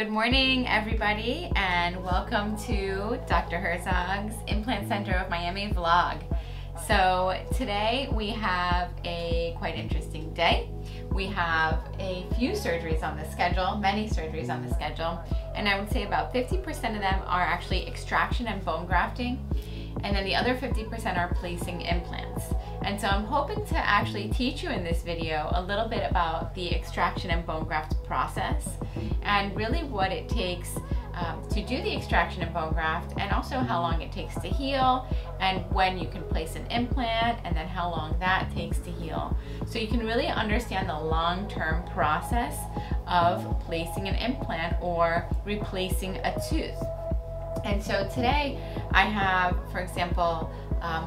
Good morning, everybody, and welcome to Dr. Herzog's Implant Center of Miami vlog. So today we have a quite interesting day. We have a few surgeries on the schedule, many surgeries on the schedule, and I would say about 50% of them are actually extraction and bone grafting, and then the other 50% are placing implants. And so I'm hoping to actually teach you in this video a little bit about the extraction and bone graft process and really what it takes to do the extraction and bone graft, and also how long it takes to heal, and when you can place an implant, and then how long that takes to heal. So you can really understand the long-term process of placing an implant or replacing a tooth. And so today I have, for example,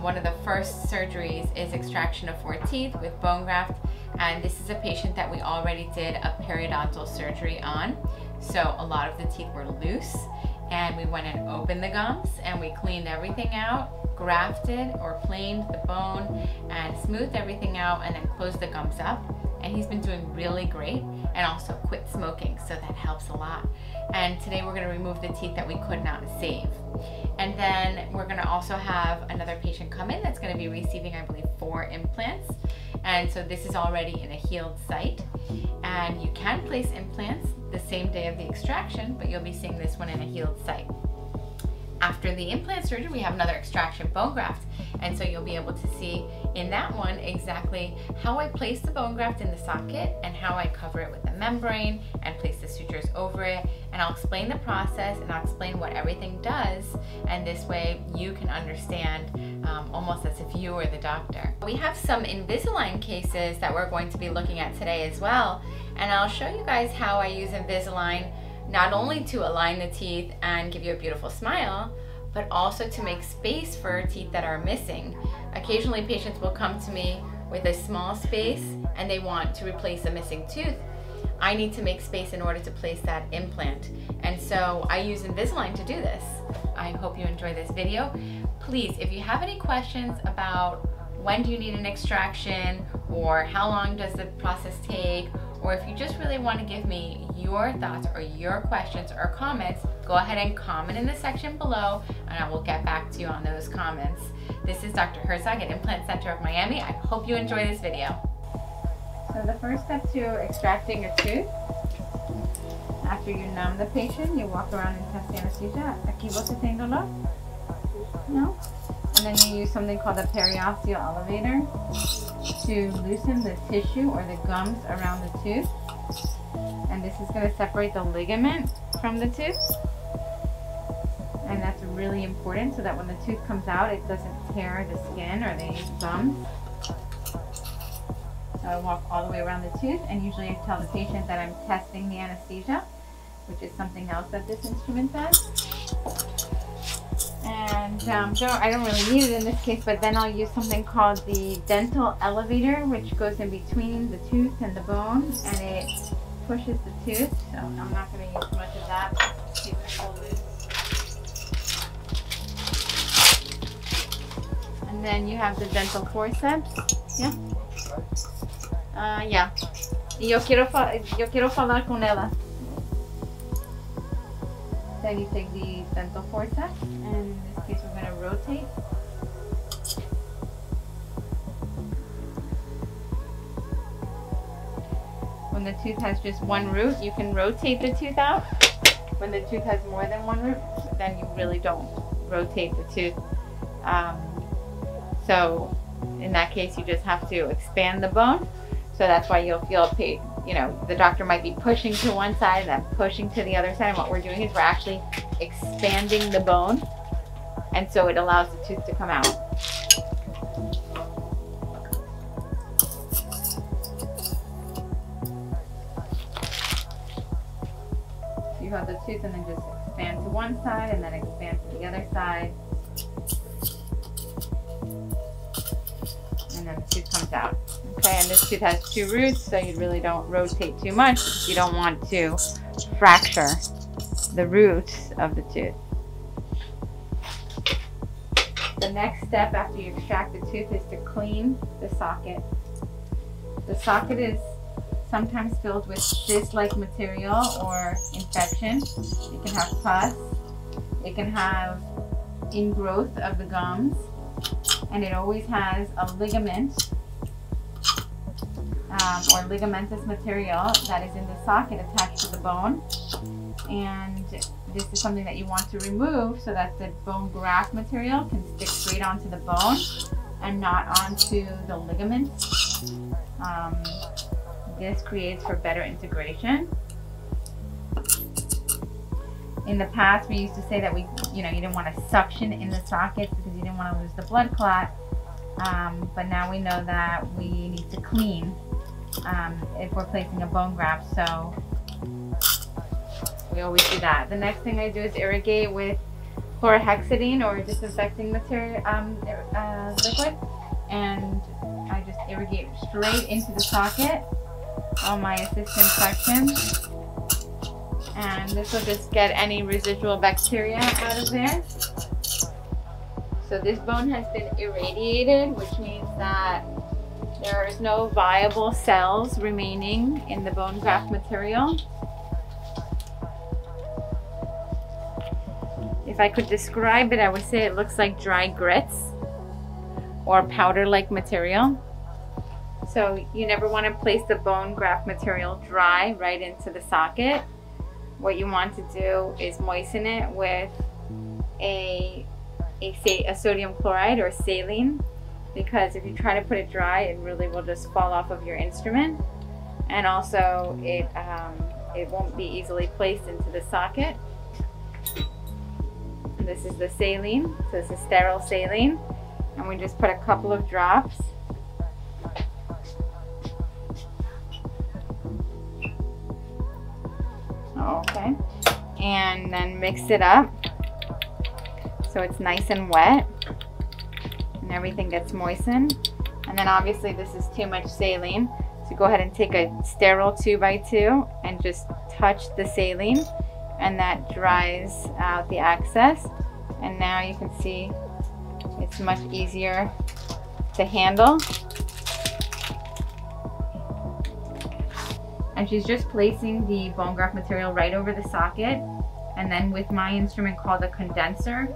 one of the first surgeries is extraction of 4 teeth with bone graft, and this is a patient that we already did a periodontal surgery on. So a lot of the teeth were loose, and we went and opened the gums and we cleaned everything out, grafted or planed the bone and smoothed everything out, and then closed the gums up. And he's been doing really great, and also quit smoking, so that helps a lot. And today we're going to remove the teeth that we could not save. And then we're going to also have another patient come in that's going to be receiving, I believe, 4 implants. And so this is already in a healed site, and you can place implants the same day of the extraction, but you'll be seeing this one in a healed site. After the implant surgery, we have another extraction bone graft, and so you'll be able to see in that one exactly how I place the bone graft in the socket and how I cover it with a membrane and place the sutures over it, and I'll explain the process and I'll explain what everything does, and this way you can understand almost as if you were the doctor. We have some Invisalign cases that we're going to be looking at today as well, and I'll show you guys how I use Invisalign not only to align the teeth and give you a beautiful smile, but also to make space for teeth that are missing. Occasionally patients will come to me with a small space and they want to replace a missing tooth. I need to make space in order to place that implant. And so I use Invisalign to do this. I hope you enjoy this video. Please, if you have any questions about when do you need an extraction, or how long does the process take, or if you just really want to give me your thoughts or your questions or comments, go ahead and comment in the section below, and I will get back to you on those comments. This is Dr. Herzog at Implant Center of Miami. I hope you enjoy this video. So the first step to extracting a tooth, after you numb the patient, you walk around and test the anesthesia. Aquí vos tenés dolor? No? And then you use something called a periosteal elevator to loosen the tissue or the gums around the tooth. And this is going to separate the ligament from the tooth. And that's really important so that when the tooth comes out, it doesn't tear the skin or the gums. So I walk all the way around the tooth, and usually I tell the patient that I'm testing the anesthesia, which is something else that this instrument does. And I don't really need it in this case, but then I'll use something called the dental elevator, which goes in between the tooth and the bone, and it pushes the tooth. So I'm not going to use much of that. Keep it all loose. And then you have the dental forceps. Yeah. Yeah. Yo quiero falar con ella. Then you take the dental forceps, and in this case we're going to rotate. When the tooth has just one root, you can rotate the tooth out. When the tooth has more than one root, then you really don't rotate the tooth. So in that case, you just have to expand the bone. So that's why you'll feel pain. You know, the doctor might be pushing to one side and then pushing to the other side, and what we're doing is we're actually expanding the bone, and so it allows the tooth to come out. So you hold the tooth and then just expand to one side and then expand to the other side, and then the tooth comes out. Okay, and this tooth has 2 roots, so you really don't rotate too much. You don't want to fracture the roots of the tooth. The next step after you extract the tooth is to clean the socket. The socket is sometimes filled with cyst-like material or infection. It can have pus. It can have ingrowth of the gums. And it always has a ligament or ligamentous material that is in the socket attached to the bone. And this is something that you want to remove so that the bone graft material can stick straight onto the bone and not onto the ligament. This creates for better integration. In the past, we used to say that you didn't want to suction in the sockets because you didn't want to lose the blood clot. But now we know that we need to clean if we're placing a bone graft. So we always do that. The next thing I do is irrigate with chlorhexidine or disinfecting material liquid, and I just irrigate straight into the socket on my assistant section, and this will just get any residual bacteria out of there. So this bone has been irradiated, which means that there is no viable cells remaining in the bone graft material. If I could describe it, I would say it looks like dry grits or powder-like material. So you never want to place the bone graft material dry right into the socket. What you want to do is moisten it with a sodium chloride or saline, because if you try to put it dry, it really will just fall off of your instrument, and also it won't be easily placed into the socket. This is the saline, so this is sterile saline, and we just put a couple of drops. Okay, and then mix it up so it's nice and wet and everything gets moistened. And then obviously this is too much saline, so go ahead and take a sterile 2x2 and just touch the saline, and that dries out the excess. And now you can see it's much easier to handle. And she's just placing the bone graft material right over the socket, and then with my instrument called a condenser,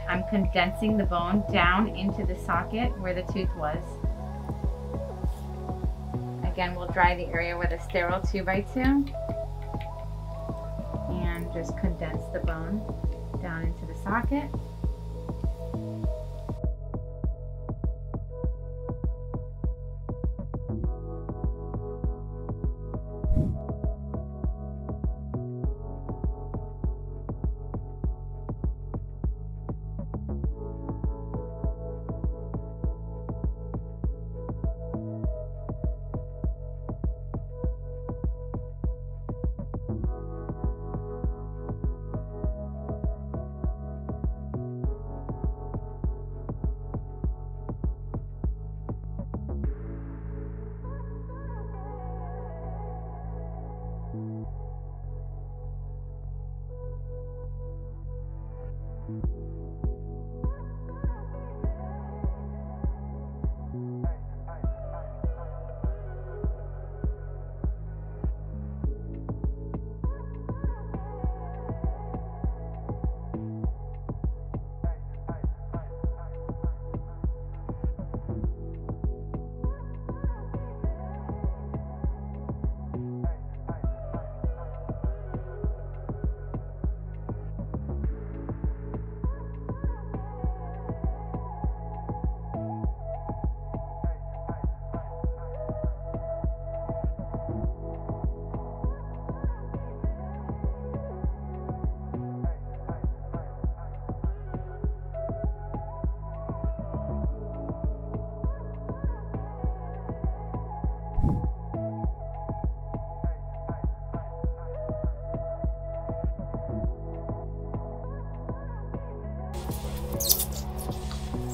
I'm condensing the bone down into the socket where the tooth was. Again, we'll dry the area with a sterile 2x2 and just condense the bone down into the socket.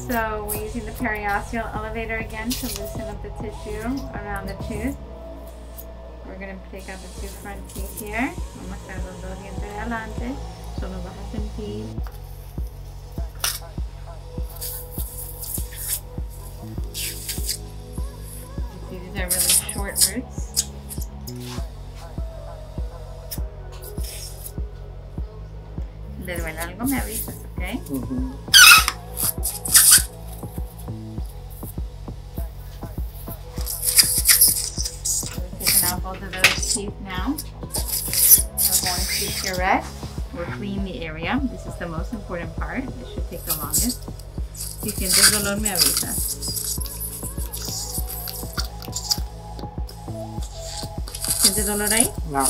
So we're using the periosteal elevator again to loosen up the tissue around the tooth. We're going to take out the two front teeth here. Vamos a sacar los dos dientes de adelante. Solo vas a sentir. You see, these are really short roots. ¿Le duele algo? Me avisas, ¿ok? We're taking out both of those teeth now. We're going to curette or clean the area. This is the most important part. This should take the longest. Si sientes dolor, me avisas. ¿Sientes dolor ahí? No.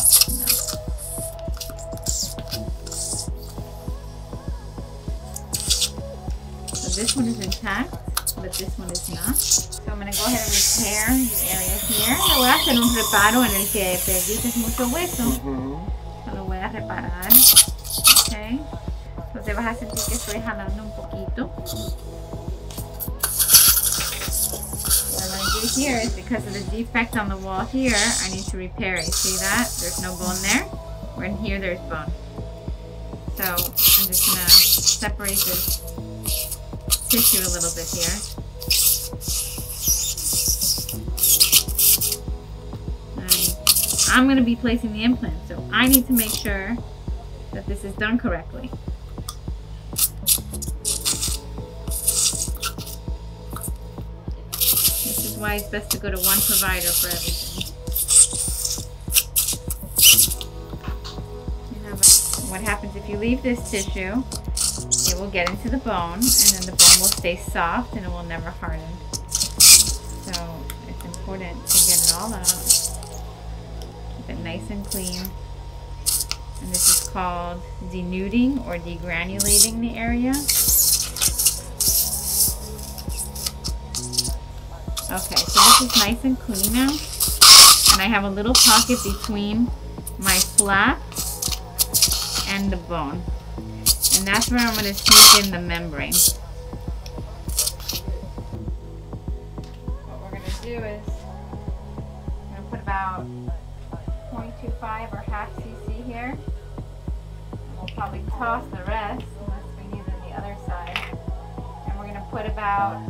So this one is intact, but this one is not. So I'm going to go ahead and repair the area here. Le voy a hacer un reparo en el que perdiste mucho hueso. Lo voy a reparar. Okay. Entonces vas a sentir que estoy jalando un poquito. What I'm going to do here is because of the defect on the wall here, I need to repair it. See that? There's no bone there. Where in here there's bone. So I'm just going to separate this tissue a little bit here. And I'm going to be placing the implant, so I need to make sure that this is done correctly. This is why it's best to go to one provider for everything. What happens if you leave this tissue? It will get into the bone, and then the bone will stay soft and it will never harden. So it's important to get it all out. Keep it nice and clean. And this is called denuding or degranulating the area. Okay, so this is nice and clean now. And I have a little pocket between my flap and the bone. And that's where I'm going to sneak in the membrane. What we're going to do is I'm going to put about 0.25 or half cc here. And we'll probably toss the rest unless we need it on the other side. And we're going to put about,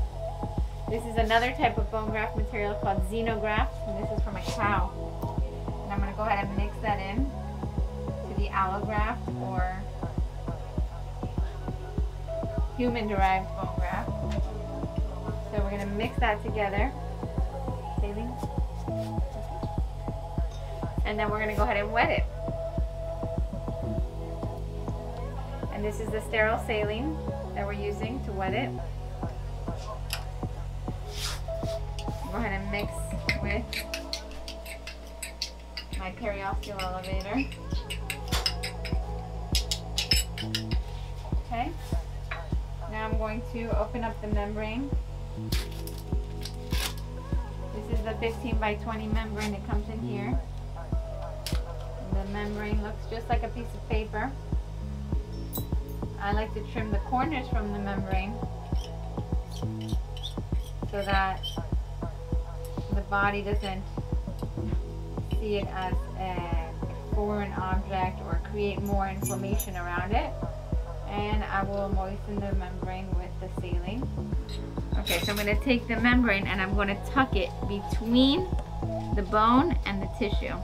this is another type of bone graft material called xenograft, and this is from a cow. And I'm going to go ahead and mix that in to the allograft or human-derived bone graft. So we're going to mix that together. Saline. And then we're going to go ahead and wet it. And this is the sterile saline that we're using to wet it. Go ahead and mix with my periosteal elevator. Okay. Now I'm going to open up the membrane. This is the 15 by 20 membrane that comes in here. And the membrane looks just like a piece of paper. I like to trim the corners from the membrane so that the body doesn't see it as a foreign object or create more inflammation around it. And I will moisten the membrane with the saline. Okay, so I'm going to take the membrane and I'm going to tuck it between the bone and the tissue.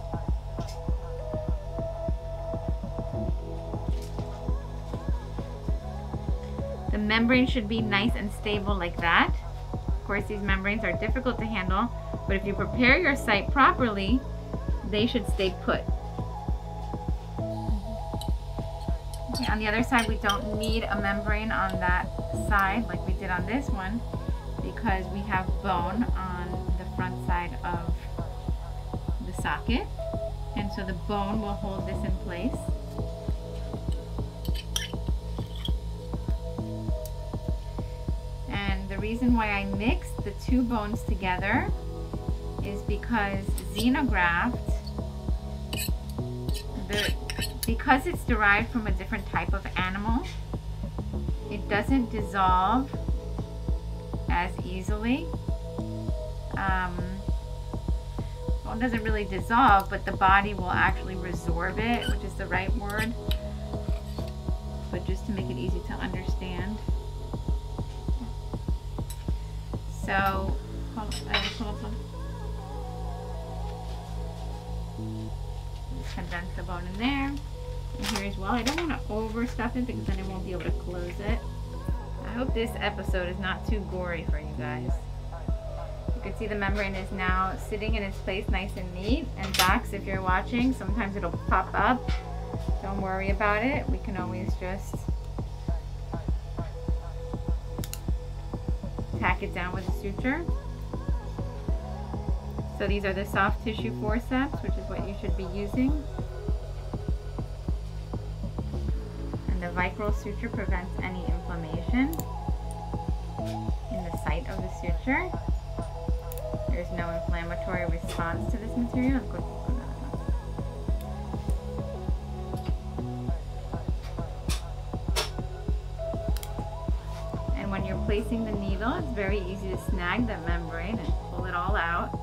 The membrane should be nice and stable like that. Of course, these membranes are difficult to handle, but if you prepare your site properly, they should stay put. Okay, on the other side, we don't need a membrane on that side like we did on this one because we have bone on the front side of the socket, and so the bone will hold this in place. And the reason why I mixed the two bones together is because xenograft, because it's derived from a different type of animal, it doesn't dissolve as easily. Bone doesn't really dissolve, but the body will actually resorb it, which is the right word. But just to make it easy to understand. So, condense the bone in there. here as well. I don't want to overstuff it because then I won't be able to close it. I hope this episode is not too gory for you guys. You can see the membrane is now sitting in its place nice and neat. And docs, if you're watching, sometimes it'll pop up. Don't worry about it. We can always just tack it down with a suture. So these are the soft tissue forceps, which is what you should be using. And the Vicryl suture prevents any inflammation in the site of the suture. There's no inflammatory response to this material. And when you're placing the needle, it's very easy to snag that membrane and pull it all out.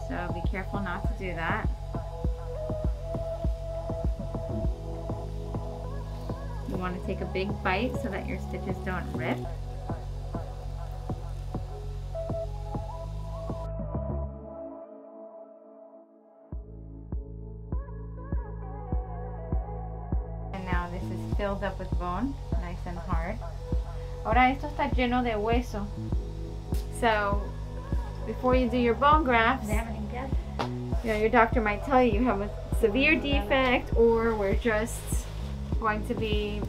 So be careful not to do that. You want to take a big bite so that your stitches don't rip. And now this is filled up with bone, nice and hard. Ahora esto está lleno de hueso. So before you do your bone grafts, you know, your doctor might tell you have a severe defect, or we're just going to be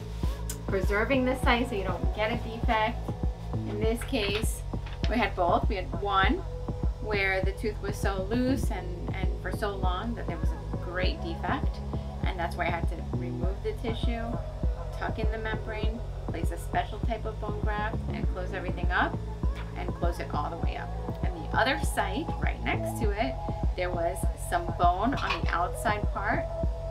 preserving the site so you don't get a defect. In this case, we had both. We had one where the tooth was so loose and for so long that there was a great defect, and that's why I had to remove the tissue, tuck in the membrane, place a special type of bone graft, and close everything up and close it all the way up. And the other site, right next to it, there was some bone on the outside part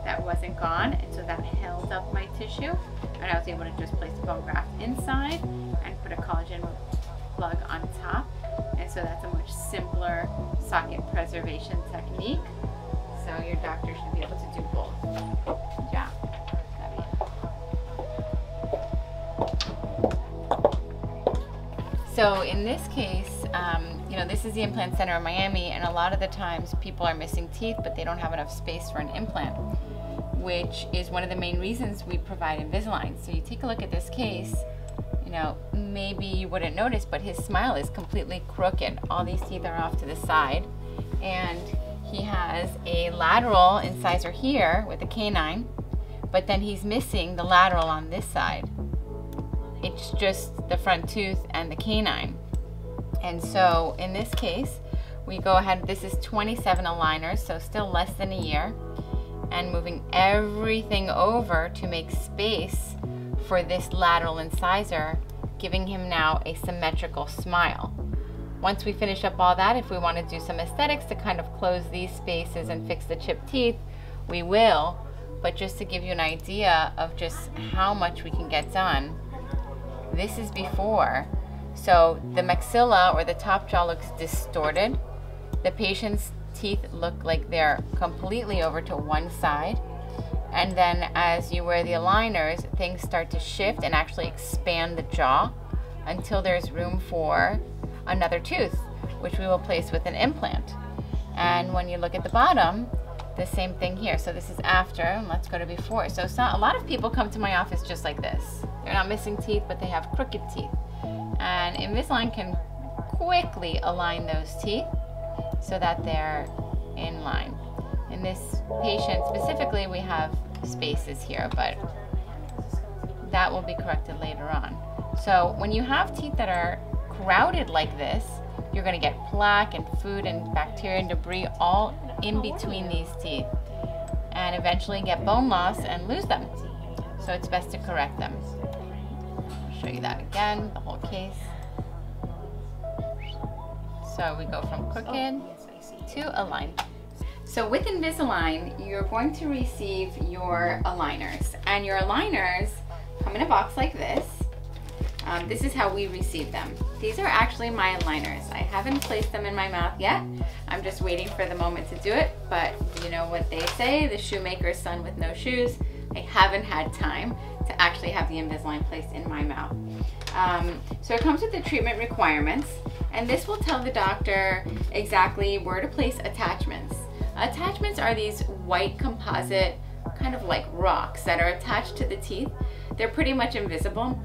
that wasn't gone, and so that held up my tissue, and I was able to just place the bone graft inside and put a collagen plug on top, and so that's a much simpler socket preservation technique. So your doctor should be able to do both. Good job. So in this case, you know, this is the Implant Center of Miami, and a lot of the times people are missing teeth, but they don't have enough space for an implant, which is one of the main reasons we provide Invisalign. So you take a look at this case, you know, maybe you wouldn't notice, but his smile is completely crooked. All these teeth are off to the side, and he has a lateral incisor here with a canine, but then he's missing the lateral on this side. It's just the front tooth and the canine. And so in this case, we go ahead, this is 27 aligners, so still less than a year, and moving everything over to make space for this lateral incisor, giving him now a symmetrical smile. Once we finish up all that, if we want to do some aesthetics to kind of close these spaces and fix the chipped teeth, we will. But just to give you an idea of just how much we can get done, this is before. So the maxilla or the top jaw looks distorted. The patient's teeth look like they're completely over to one side. And then as you wear the aligners, things start to shift and actually expand the jaw until there's room for another tooth, which we will place with an implant. And when you look at the bottom, the same thing here. So this is after, and let's go to before. So a lot of people come to my office just like this. They're not missing teeth, but they have crooked teeth. And Invisalign can quickly align those teeth so that they're in line. In this patient specifically, we have spaces here, but that will be corrected later on. So when you have teeth that are crowded like this, you're going to get plaque and food and bacteria and debris all in between these teeth, and eventually get bone loss and lose them. So it's best to correct them. I'll show you that again, the whole case. So we go from crooked to aligned. So with Invisalign, you're going to receive your aligners, and your aligners come in a box like this. This is how we receive them. These are actually my aligners. I haven't placed them in my mouth yet. I'm just waiting for the moment to do it, but you know what they say, the shoemaker's son with no shoes. I haven't had time to actually have the Invisalign placed in my mouth. So it comes with the treatment requirements, and this will tell the doctor exactly where to place attachments. Attachments are these white composite kind of like rocks that are attached to the teeth. They're pretty much invisible.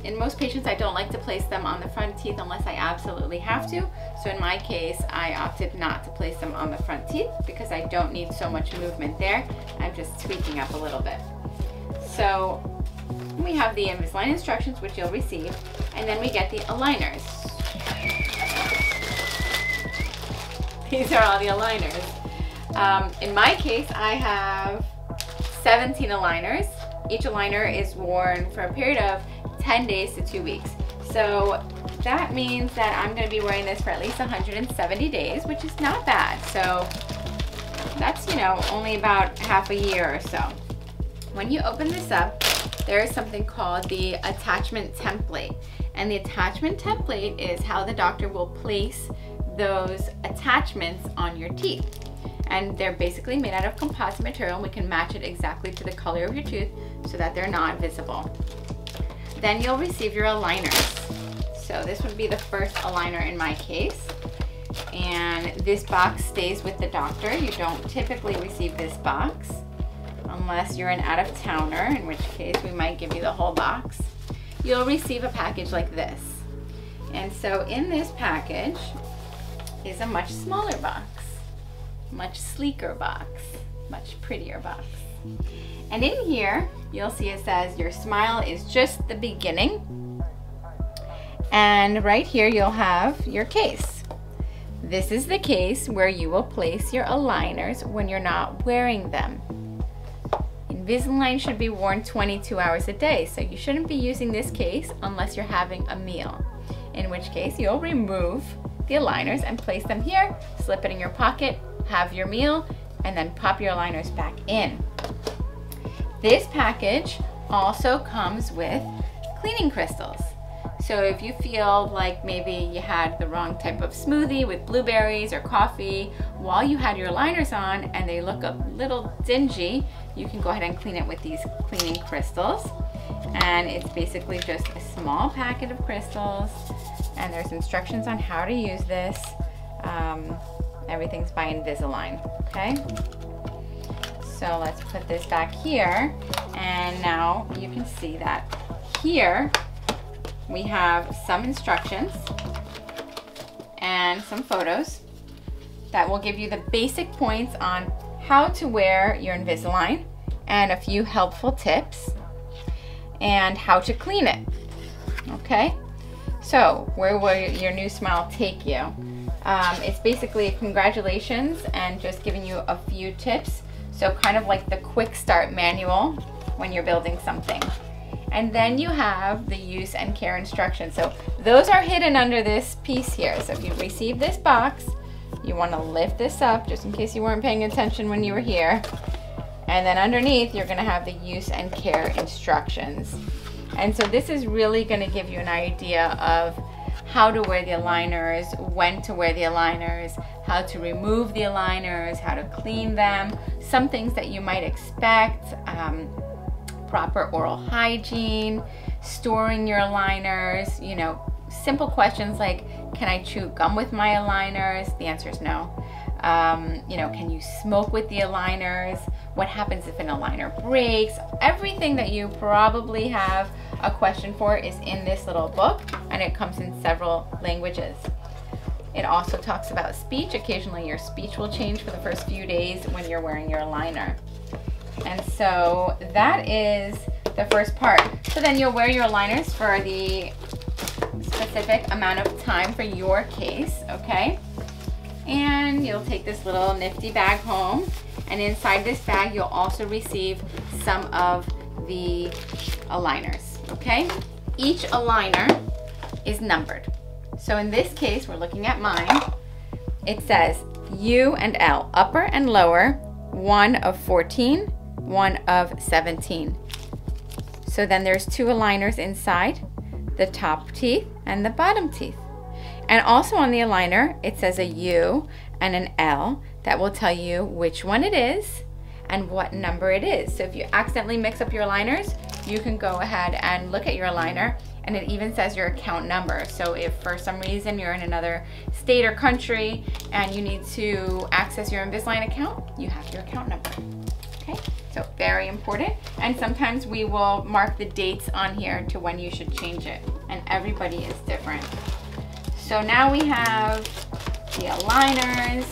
In most patients, I don't like to place them on the front teeth unless I absolutely have to. So in my case, I opted not to place them on the front teeth because I don't need so much movement there. I'm just tweaking up a little bit. So we have the Invisalign instructions, which you'll receive, and then we get the aligners. These are all the aligners. In my case, I have 17 aligners. Each aligner is worn for a period of 10 days to 2 weeks. So that means that I'm going to be wearing this for at least 170 days, which is not bad. So that's, you know, only about half a year or so. When you open this up, there is something called the attachment template. And the attachment template is how the doctor will place those attachments on your teeth. And they're basically made out of composite material, and we can match it exactly to the color of your tooth so that they're not visible. Then you'll receive your aligners. So this would be the first aligner in my case. And this box stays with the doctor. You don't typically receive this box unless you're an out-of-towner, in which case we might give you the whole box. You'll receive a package like this. And so in this package is a much smaller box, much sleeker box, much prettier box. And in here, you'll see it says your smile is just the beginning. And right here, you'll have your case. This is the case where you will place your aligners when you're not wearing them. Invisalign should be worn 22 hours a day, so you shouldn't be using this case unless you're having a meal, in which case you'll remove the aligners and place them here, slip it in your pocket, have your meal, and then pop your aligners back in. This package also comes with cleaning crystals. So if you feel like maybe you had the wrong type of smoothie with blueberries or coffee while you had your aligners on and they look a little dingy, you can go ahead and clean it with these cleaning crystals. And it's basically just a small packet of crystals, and there's instructions on how to use this. Everything's by Invisalign, okay? So let's put this back here, and now you can see that here we have some instructions and some photos that will give you the basic points on how to wear your Invisalign and a few helpful tips and how to clean it, okay? So where will your new smile take you? It's basically congratulations and just giving you a few tips. So kind of like the quick start manual when you're building something. And then you have the use and care instructions. So those are hidden under this piece here. So if you receive this box, you want to lift this up just in case you weren't paying attention when you were here. And then underneath, you're going to have the use and care instructions. And so this is really going to give you an idea of how to wear the aligners, when to wear the aligners, how to remove the aligners, how to clean them, some things that you might expect, proper oral hygiene, storing your aligners, you know, simple questions like, can I chew gum with my aligners? The answer is no. You know, can you smoke with the aligners? What happens if an aligner breaks? Everything that you probably have a question for is in this little book, and it comes in several languages. It also talks about speech. Occasionally your speech will change for the first few days when you're wearing your aligner. And so that is the first part. So then you'll wear your aligners for the specific amount of time for your case, okay? And you'll take this little nifty bag home, and inside this bag you'll also receive some of the aligners, okay? Each aligner is numbered. So in this case, we're looking at mine. It says U and L, upper and lower, 1 of 14, 1 of 17. So then there's 2 aligners inside, the top teeth and the bottom teeth. And also on the aligner, it says a U and an L that will tell you which one it is and what number it is. So if you accidentally mix up your aligners, you can go ahead and look at your aligner, and it even says your account number. So if for some reason you're in another state or country and you need to access your Invisalign account, you have your account number. Okay, so very important. And sometimes we will mark the dates on here to when you should change it, and everybody is different. So now we have the aligners,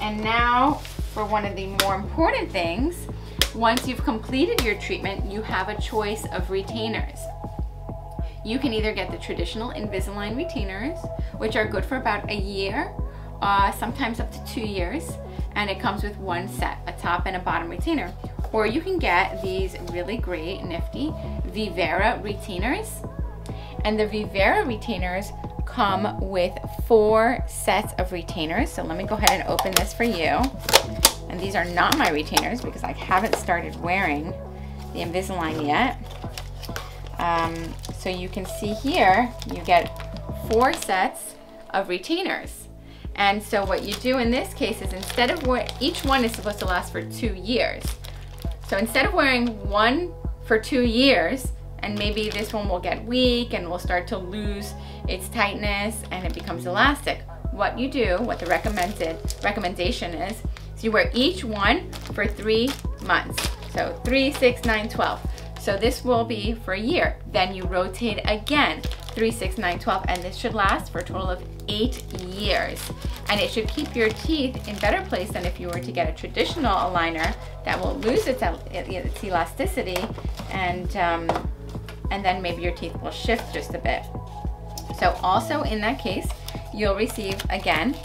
and now for one of the more important things, once you've completed your treatment, you have a choice of retainers. You can either get the traditional Invisalign retainers, which are good for about a year, sometimes up to 2 years, and it comes with one set, a top and a bottom retainer. Or you can get these really great, nifty Vivera retainers. And the Vivera retainers come with 4 sets of retainers. So let me go ahead and open this for you. And these are not my retainers because I haven't started wearing the Invisalign yet. So you can see here, you get 4 sets of retainers. And so what you do in this case is instead of each one is supposed to last for 2 years. So instead of wearing one for 2 years, and maybe this one will get weak and will start to lose its tightness and it becomes elastic, what you do, what the recommendation is you wear each one for 3 months. So 3, 6, 9, 12. So this will be for a year. Then you rotate again, 3, 6, 9, 12, and this should last for a total of 8 years. And it should keep your teeth in better place than if you were to get a traditional aligner that will lose its elasticity, and then maybe your teeth will shift just a bit. So also in that case, you'll receive, again,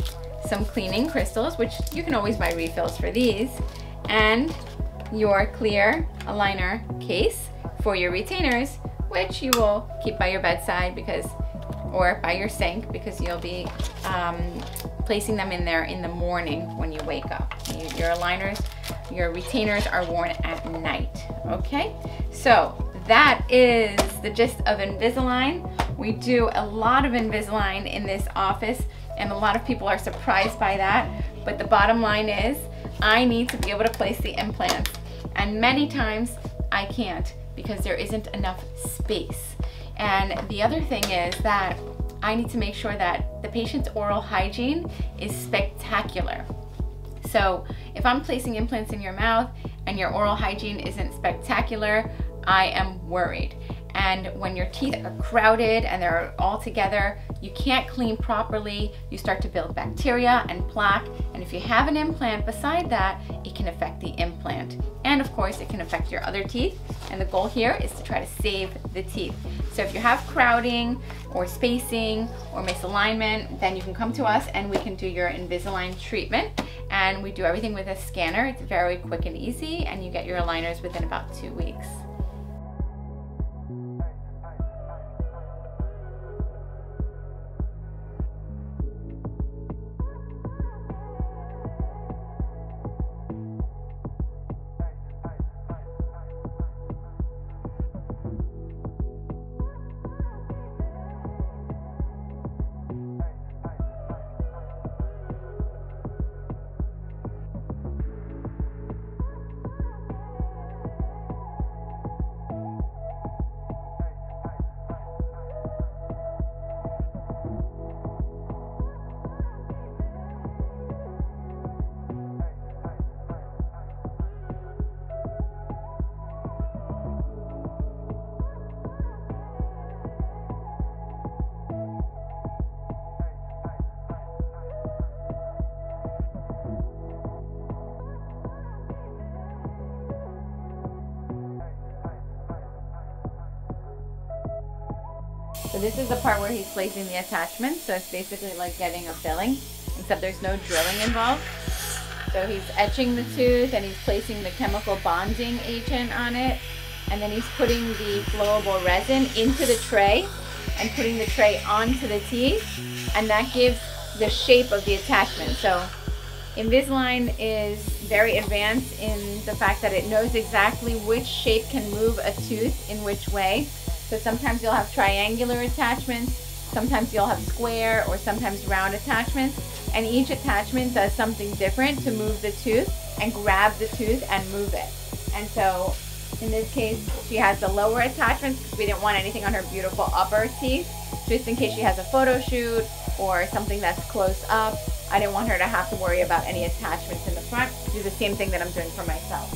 some cleaning crystals, which you can always buy refills for these, and your clear aligner case for your retainers, which you will keep by your bedside or by your sink, because you'll be placing them in there in the morning when you wake up. Your retainers are worn at night, okay? So that is the gist of Invisalign. We do a lot of Invisalign in this office, and a lot of people are surprised by that. But the bottom line is, I need to be able to place the implants. And many times I can't because there isn't enough space. And the other thing is that I need to make sure that the patient's oral hygiene is spectacular. So if I'm placing implants in your mouth and your oral hygiene isn't spectacular, I am worried. And when your teeth are crowded and they're all together, you can't clean properly, you start to build bacteria and plaque, and if you have an implant beside that, it can affect the implant. And of course, it can affect your other teeth, and the goal here is to try to save the teeth. So if you have crowding or spacing or misalignment, then you can come to us and we can do your Invisalign treatment. And we do everything with a scanner. It's very quick and easy, and you get your aligners within about 2 weeks. So this is the part where he's placing the attachment. So it's basically like getting a filling, except there's no drilling involved. So he's etching the tooth and he's placing the chemical bonding agent on it. And then he's putting the flowable resin into the tray and putting the tray onto the teeth. And that gives the shape of the attachment. So Invisalign is very advanced in the fact that it knows exactly which shape can move a tooth in which way. So sometimes you'll have triangular attachments, sometimes you'll have square or sometimes round attachments, and each attachment does something different to move the tooth and grab the tooth and move it. And so in this case, she has the lower attachments because we didn't want anything on her beautiful upper teeth, just in case she has a photo shoot or something that's close up. I didn't want her to have to worry about any attachments in the front. Do the same thing that I'm doing for myself.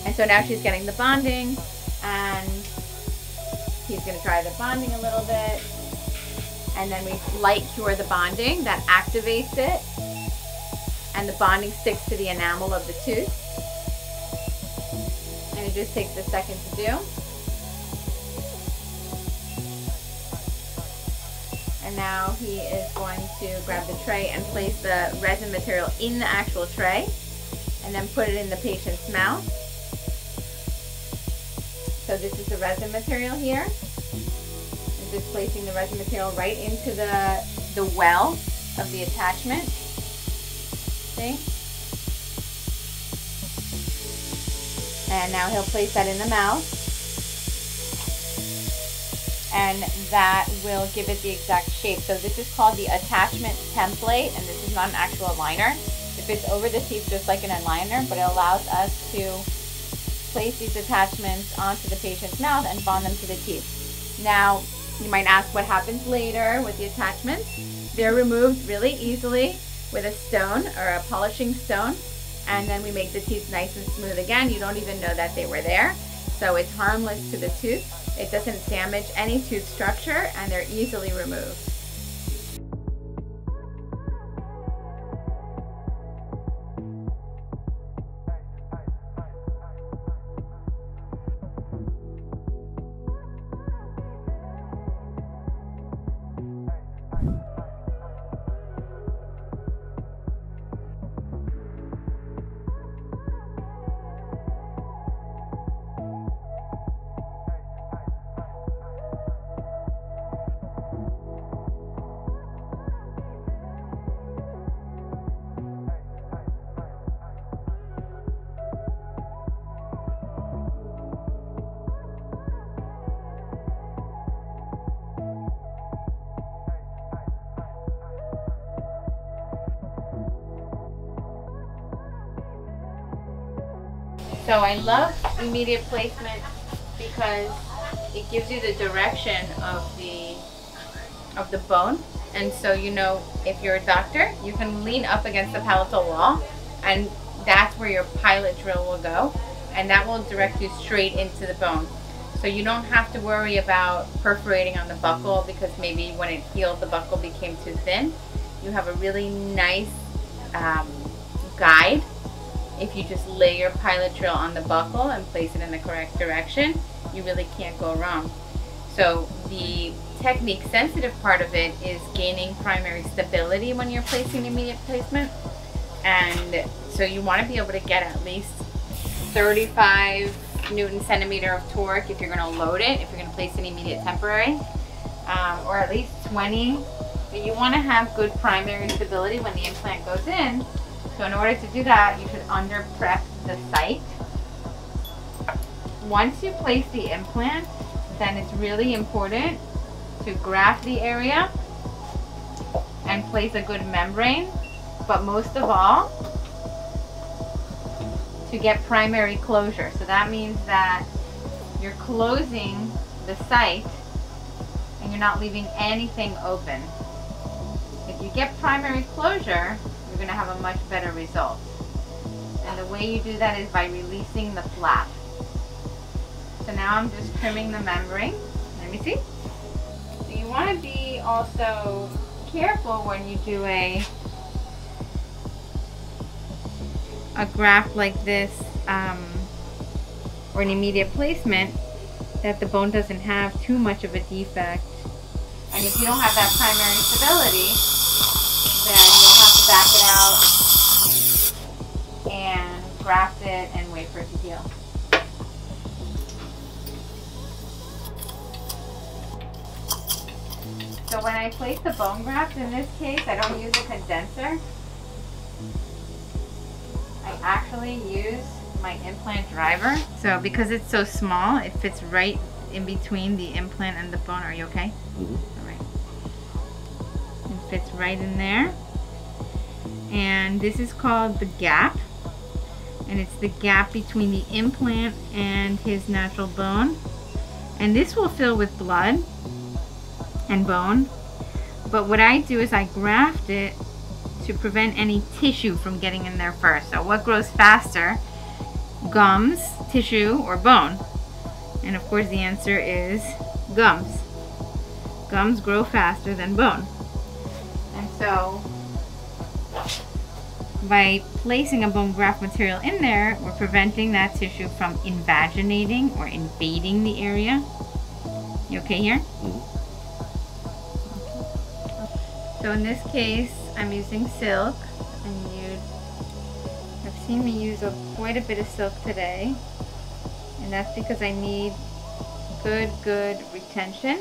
And so now she's getting the bonding, and he's going to try the bonding a little bit. And then we light cure the bonding. That activates it. And the bonding sticks to the enamel of the tooth. And it just takes a second to do. And now he is going to grab the tray and place the resin material in the actual tray. And then put it in the patient's mouth. So this is the resin material here. And just placing the resin material right into the well of the attachment. See? And now he'll place that in the mouth. And that will give it the exact shape. So this is called the attachment template, and this is not an actual aligner. It fits over the teeth just like an aligner, but it allows us to place these attachments onto the patient's mouth and bond them to the teeth. Now, you might ask what happens later with the attachments. They're removed really easily with a stone or a polishing stone, and then we make the teeth nice and smooth again. You don't even know that they were there. So it's harmless to the tooth. It doesn't damage any tooth structure, and they're easily removed. So I love immediate placement because it gives you the direction of the bone. And so, you know, if you're a doctor, you can lean up against the palatal wall, and that's where your pilot drill will go, and that will direct you straight into the bone. So you don't have to worry about perforating on the buccal, because maybe when it healed the buccal became too thin. You have a really nice guide. If you just lay your pilot drill on the buccal and place it in the correct direction, you really can't go wrong. So the technique sensitive part of it is gaining primary stability when you're placing immediate placement. And so you want to be able to get at least 35 Newton centimeter of torque if you're going to load it, if you're going to place an immediate temporary, or at least 20. But you want to have good primary stability when the implant goes in. So in order to do that, you should under prep the site. Once you place the implant, then it's really important to graft the area and place a good membrane, but most of all, to get primary closure. So that means that you're closing the site and you're not leaving anything open. If you get primary closure, you're going to have a much better result. And the way you do that is by releasing the flap. So now I'm just trimming the membrane. Let me see. So you want to be also careful when you do a graft like this, or an immediate placement, that the bone doesn't have too much of a defect. And if you don't have that primary stability, then you'll have to back it out and graft it and wait for it to heal. So when I place the bone graft, in this case, I don't use a condenser. I actually use my implant driver. So because it's so small, it fits right in between the implant and the bone. Are you okay? Mm-hmm. All right. It fits right in there. And this is called the gap. And it's the gap between the implant and his natural bone. And this will fill with blood and bone. But what I do is I graft it to prevent any tissue from getting in there first. So what grows faster gums, tissue, or bone? And of course the answer is gums. Gums grow faster than bone. And so by placing a bone graft material in there, we're preventing that tissue from invaginating or invading the area. You okay here? So in this case, I'm using silk, and you've seen me use quite a bit of silk today, and that's because I need good retention,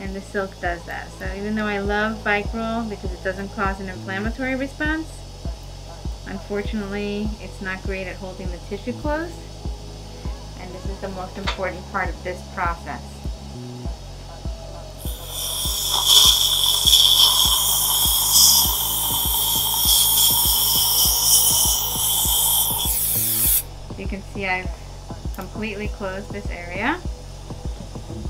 and the silk does that. So even though I love Vicryl because it doesn't cause an inflammatory response, unfortunately it's not great at holding the tissue closed, and this is the most important part of this process. You can see I've completely closed this area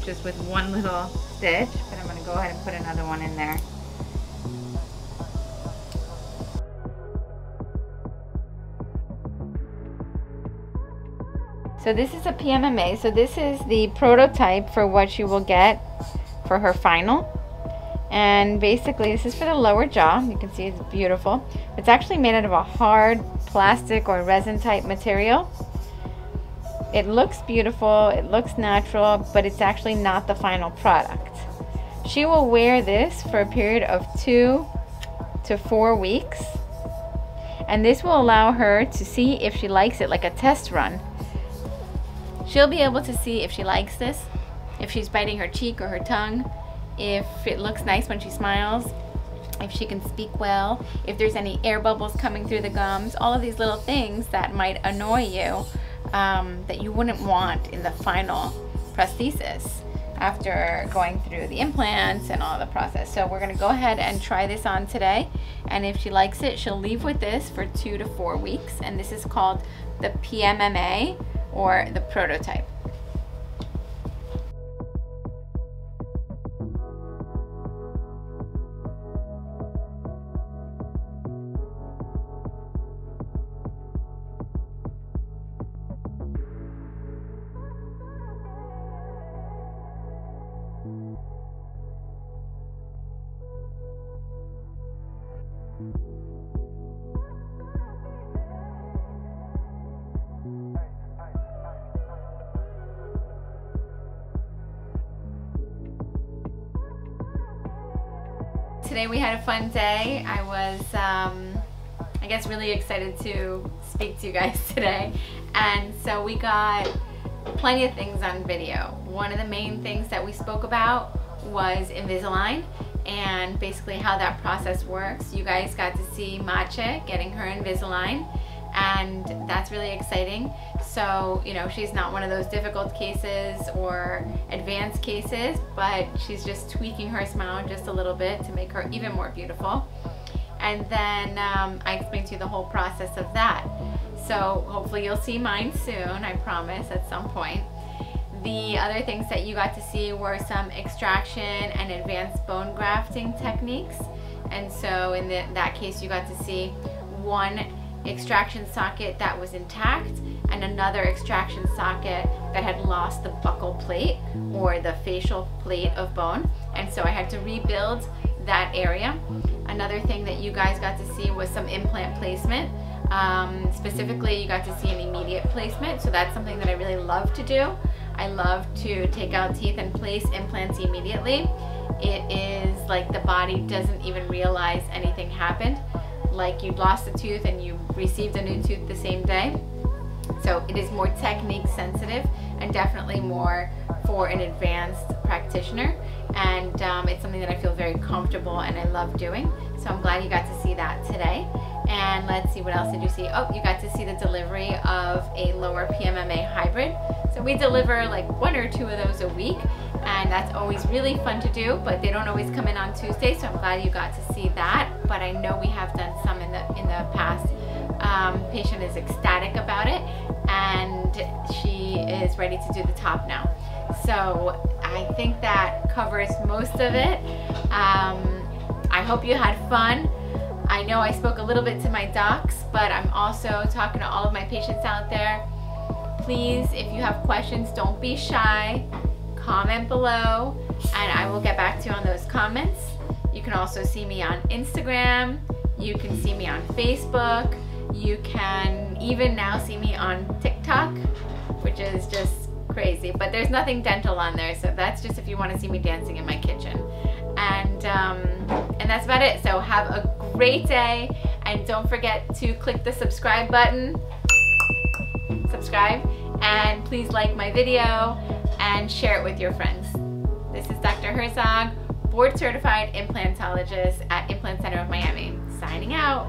just with one little stitch, but I'm going to go ahead and put another one in there. So this is a PMMA, so this is the prototype for what you will get for her final. And basically this is for the lower jaw. You can see it's beautiful. It's actually made out of a hard plastic or resin type material. It looks beautiful, it looks natural, but it's actually not the final product. She will wear this for a period of 2 to 4 weeks, and this will allow her to see if she likes it, like a test run. She'll be able to see if she likes this, if she's biting her cheek or her tongue, if it looks nice when she smiles, if she can speak well, if there's any air bubbles coming through the gums, all of these little things that might annoy you, that you wouldn't want in the final prosthesis after going through the implants and all the process. So we're gonna go ahead and try this on today, and if she likes it, she'll leave with this for 2 to 4 weeks, and this is called the PMMA, or the prototype. Today we had a fun day. I was, I guess, really excited to speak to you guys today. And so we got plenty of things on video. One of the main things that we spoke about was Invisalign and basically how that process works. You guys got to see Mache getting her Invisalign, and that's really exciting. So, you know, she's not one of those difficult cases or advanced cases, but she's just tweaking her smile just a little bit to make her even more beautiful. And then I explained to you the whole process of that. So hopefully you'll see mine soon, I promise, at some point. The other things that you got to see were some extraction and advanced bone grafting techniques. And so in that case, you got to see one extraction socket that was intact and another extraction socket that had lost the buccal plate or the facial plate of bone, and so I had to rebuild that area. Another thing that you guys got to see was some implant placement. Specifically, you got to see an immediate placement, so that's something that I really love to do. I love to take out teeth and place implants immediately. It is like the body doesn't even realize anything happened, like you lost a tooth and you received a new tooth the same day. So it is more technique sensitive and definitely more for an advanced practitioner, and it's something that I feel very comfortable and I love doing. So I'm glad you got to see that today. And let's see, what else did you see? Oh, you got to see the delivery of a lower PMMA hybrid. So we deliver like 1 or 2 of those a week, and that's always really fun to do, but they don't always come in on Tuesday, so I'm glad you got to see that. But I know we have done some in the past. Patient is ecstatic about it, and she is ready to do the top now. So I think that covers most of it. I hope you had fun. I know I spoke a little bit to my docs, but I'm also talking to all of my patients out there. Please, if you have questions, don't be shy. Comment below and I will get back to you on those comments. You can also see me on Instagram. You can see me on Facebook. You can even now see me on TikTok, which is just crazy. But there's nothing dental on there, so that's just if you want to see me dancing in my kitchen. And that's about it. So have a great day, and don't forget to click the subscribe button. Subscribe, and please like my video and share it with your friends. This is Dr. Herzog, board certified implantologist at Implant Center of Miami, signing out.